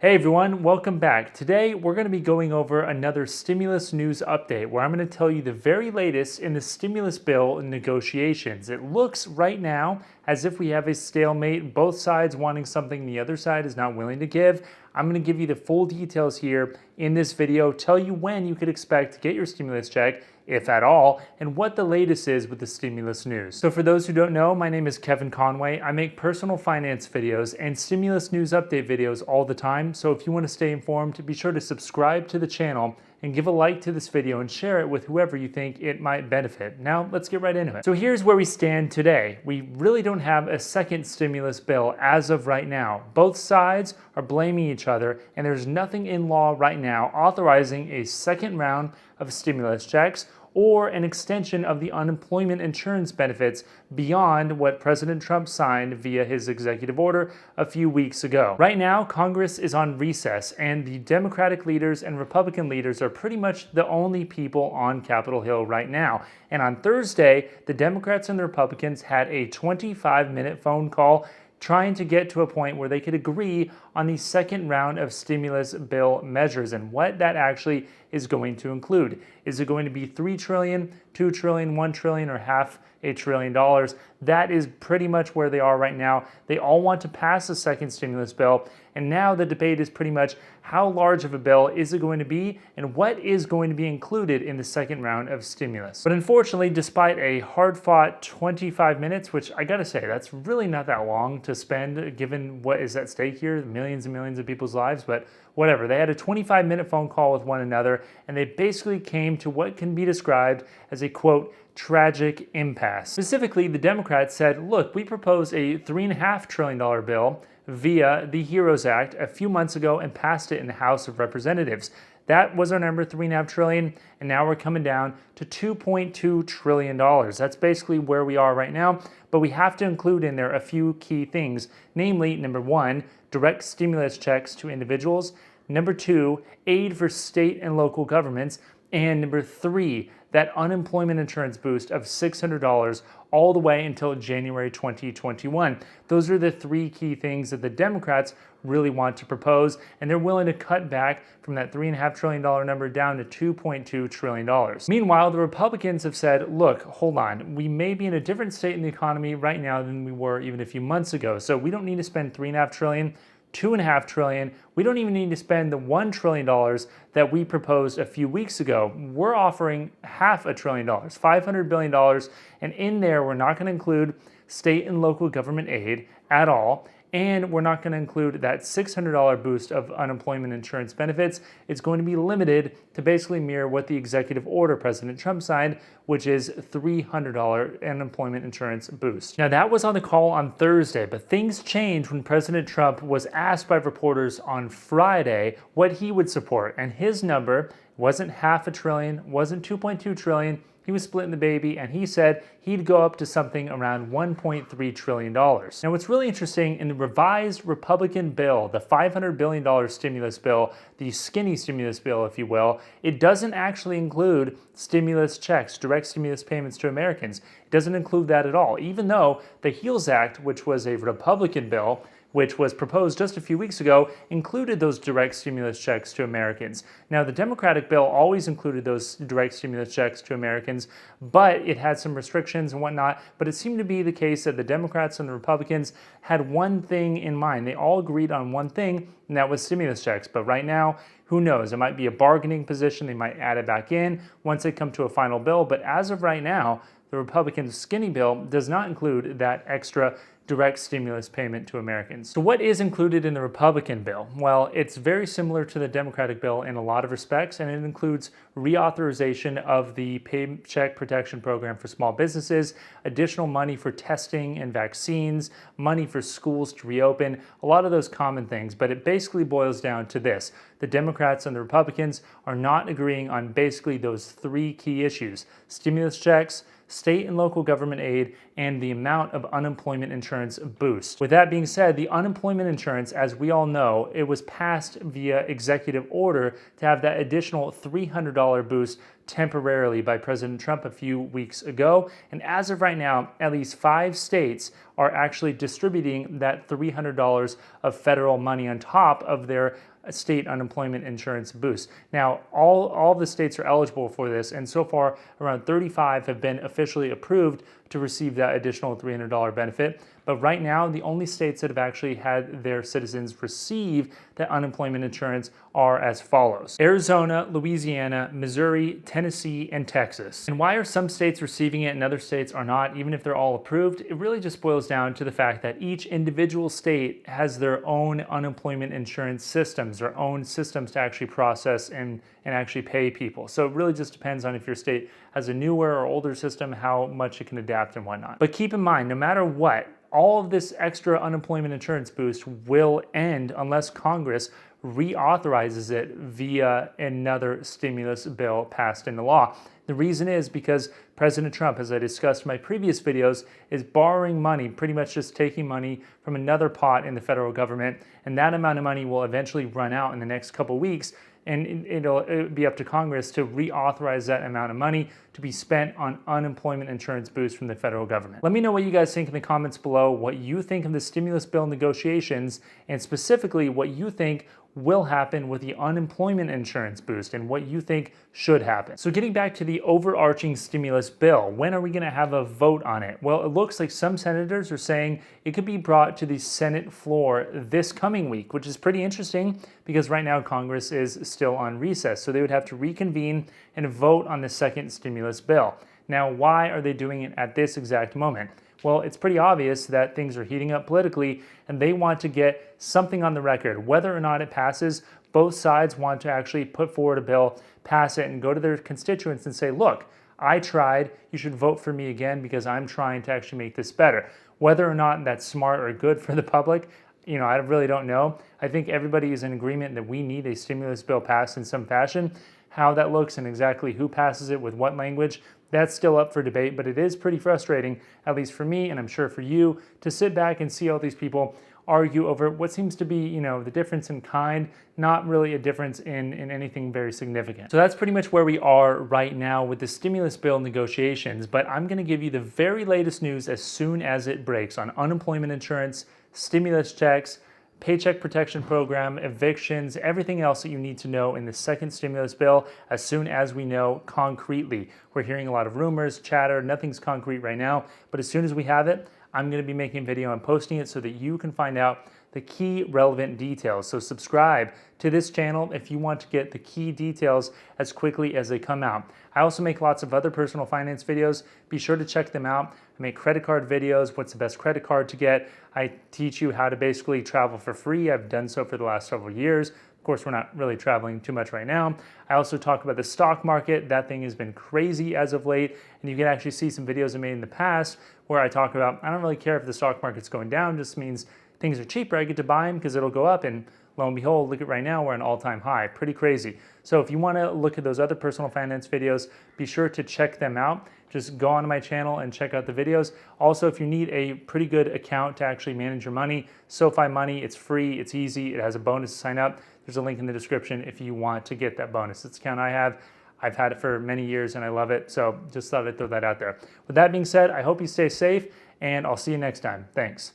Hey everyone, welcome back. Today we're going to be going over another stimulus news update where I'm going to tell you the very latest in the stimulus bill negotiations. It looks right now as if we have a stalemate, both sides wanting something the other side is not willing to give. I'm going to give you the full details here in this video, tell you when you could expect to get your stimulus check, if at all, and what the latest is with the stimulus news. So for those who don't know, my name is Kevin Conway. I make personal finance videos and stimulus news update videos all the time. So if you want to stay informed, be sure to subscribe to the channel and give a like to this video and share it with whoever you think it might benefit. Now, let's get right into it. So here's where we stand today. We really don't have a second stimulus bill as of right now. Both sides are blaming each other, and there's nothing in law right now authorizing a second round of stimulus checks or an extension of the unemployment insurance benefits beyond what President Trump signed via his executive order a few weeks ago. Right now, Congress is on recess, and the Democratic leaders and Republican leaders are pretty much the only people on Capitol Hill right now. And on Thursday, the Democrats and the Republicans had a 25-minute phone call trying to get to a point where they could agree on the second round of stimulus bill measures and what that actually is going to include. Is it going to be $3 trillion, $2 trillion, $1 trillion, or $500 billion? That is pretty much where they are right now. They all want to pass a second stimulus bill, and now the debate is pretty much how large of a bill is it going to be and what is going to be included in the second round of stimulus. But unfortunately, despite a hard-fought 25 minutes, which I gotta say, that's really not that long to spend given what is at stake here, millions and millions of people's lives, but whatever. They had a 25-minute phone call with one another, and they basically came to what can be described as a, quote, tragic impasse. Specifically, the Democrats said, look, we proposed a $3.5 trillion bill via the HEROES Act a few months ago and passed it in the House of Representatives. That was our number, $3.5 trillion, and now we're coming down to $2.2 trillion. That's basically where we are right now, but we have to include in there a few key things, namely, number one, direct stimulus checks to individuals, number two, aid for state and local governments, and number three, that unemployment insurance boost of $600 all the way until January 2021. Those are the three key things that the Democrats really want to propose, and they're willing to cut back from that $3.5 trillion number down to $2.2 trillion. Meanwhile, the Republicans have said, look, hold on, we may be in a different state in the economy right now than we were even a few months ago, so we don't need to spend $3.5 trillion, $2.5 trillion. We don't even need to spend the $1 trillion that we proposed a few weeks ago. We're offering $500 billion, $500 billion, and in there we're not going to include state and local government aid at all. And we're not going to include that $600 boost of unemployment insurance benefits. It's going to be limited to basically mirror what the executive order President Trump signed, which is $300 unemployment insurance boost. Now, that was on the call on Thursday, but things changed when President Trump was asked by reporters on Friday what he would support. And his number wasn't $500 billion, wasn't $2.2 trillion. He was splitting the baby, and he said he'd go up to something around $1.3 trillion. Now, what's really interesting in the revised Republican bill, the $500 billion stimulus bill, the skinny stimulus bill, if you will, it doesn't actually include stimulus checks, direct stimulus payments to Americans. It doesn't include that at all, even though the HEALS Act, which was a Republican bill, which was proposed just a few weeks ago, included those direct stimulus checks to Americans. Now, the Democratic bill always included those direct stimulus checks to Americans, but it had some restrictions and whatnot. But it seemed to be the case that the Democrats and the Republicans had one thing in mind. They all agreed on one thing, and that was stimulus checks. But right now, who knows? It might be a bargaining position. They might add it back in once they come to a final bill. But as of right now, the Republican skinny bill does not include that extra direct stimulus payment to Americans. So what is included in the Republican bill? Well, it's very similar to the Democratic bill in a lot of respects, and it includes reauthorization of the Paycheck Protection Program for small businesses, additional money for testing and vaccines, money for schools to reopen, a lot of those common things, but it basically boils down to this. The Democrats and the Republicans are not agreeing on basically those three key issues: stimulus checks, state and local government aid, and the amount of unemployment insurance boost. With that being said, the unemployment insurance, as we all know, it was passed via executive order to have that additional $300 boost temporarily by President Trump a few weeks ago. And as of right now, at least 5 states are actually distributing that $300 of federal money on top of their state unemployment insurance boost. Now, all the states are eligible for this, and so far around 35 have been officially approved to receive that additional $300 benefit. But right now, the only states that have actually had their citizens receive that unemployment insurance are as follows: Arizona, Louisiana, Missouri, Tennessee, and Texas. And why are some states receiving it and other states are not, even if they're all approved? It really just boils down to the fact that each individual state has their own unemployment insurance systems, their own systems to actually process and actually pay people. So it really just depends on if your state has a newer or older system, how much it can adapt and whatnot. But keep in mind, no matter what, all of this extra unemployment insurance boost will end unless Congress reauthorizes it via another stimulus bill passed into law. The reason is because President Trump, as I discussed in my previous videos, is borrowing money, pretty much just taking money from another pot in the federal government, and that amount of money will eventually run out in the next couple weeks, and it'll be up to Congress to reauthorize that amount of money to be spent on unemployment insurance boost from the federal government. Let me know what you guys think in the comments below, what you think of the stimulus bill negotiations, and specifically what you think will happen with the unemployment insurance boost and what you think should happen. So getting back to the overarching stimulus bill, when are we going to have a vote on it? Well, it looks like some senators are saying it could be brought to the Senate floor this coming week, which is pretty interesting because right now Congress is still on recess. So they would have to reconvene and vote on the second stimulus bill. Now, why are they doing it at this exact moment? Well, it's pretty obvious that things are heating up politically and they want to get something on the record. Whether or not it passes, both sides want to actually put forward a bill, pass it, and go to their constituents and say, look, I tried, you should vote for me again because I'm trying to actually make this better. Whether or not that's smart or good for the public, I really don't know. I think everybody is in agreement that we need a stimulus bill passed in some fashion. How that looks and exactly who passes it with what language, that's still up for debate, but it is pretty frustrating, at least for me, and I'm sure for you, to sit back and see all these people argue over what seems to be, the difference in kind, not really a difference in anything very significant. So that's pretty much where we are right now with the stimulus bill negotiations, but I'm gonna give you the very latest news as soon as it breaks on unemployment insurance, stimulus checks, Paycheck Protection Program, evictions, everything else that you need to know in the second stimulus bill as soon as we know concretely. We're hearing a lot of rumors, chatter, nothing's concrete right now, but as soon as we have it, I'm going to be making a video and posting it so that you can find out the key relevant details. So subscribe to this channel if you want to get the key details as quickly as they come out. I also make lots of other personal finance videos. Be sure to check them out. I make credit card videos, what's the best credit card to get. I teach you how to basically travel for free. I've done so for the last several years. Of course, we're not really traveling too much right now. I also talk about the stock market. That thing has been crazy as of late. And you can actually see some videos I made in the past where I talk about, I don't really care if the stock market's going down, just means things are cheaper. I get to buy them because it'll go up, and lo and behold, look at right now, we're at an all-time high. Pretty crazy. So if you want to look at those other personal finance videos, be sure to check them out. Just go onto my channel and check out the videos. Also, if you need a pretty good account to actually manage your money, SoFi Money, it's free, it's easy, it has a bonus to sign up. There's a link in the description if you want to get that bonus. It's the account I have. I've had it for many years and I love it. So just thought I'd throw that out there. With that being said, I hope you stay safe and I'll see you next time. Thanks.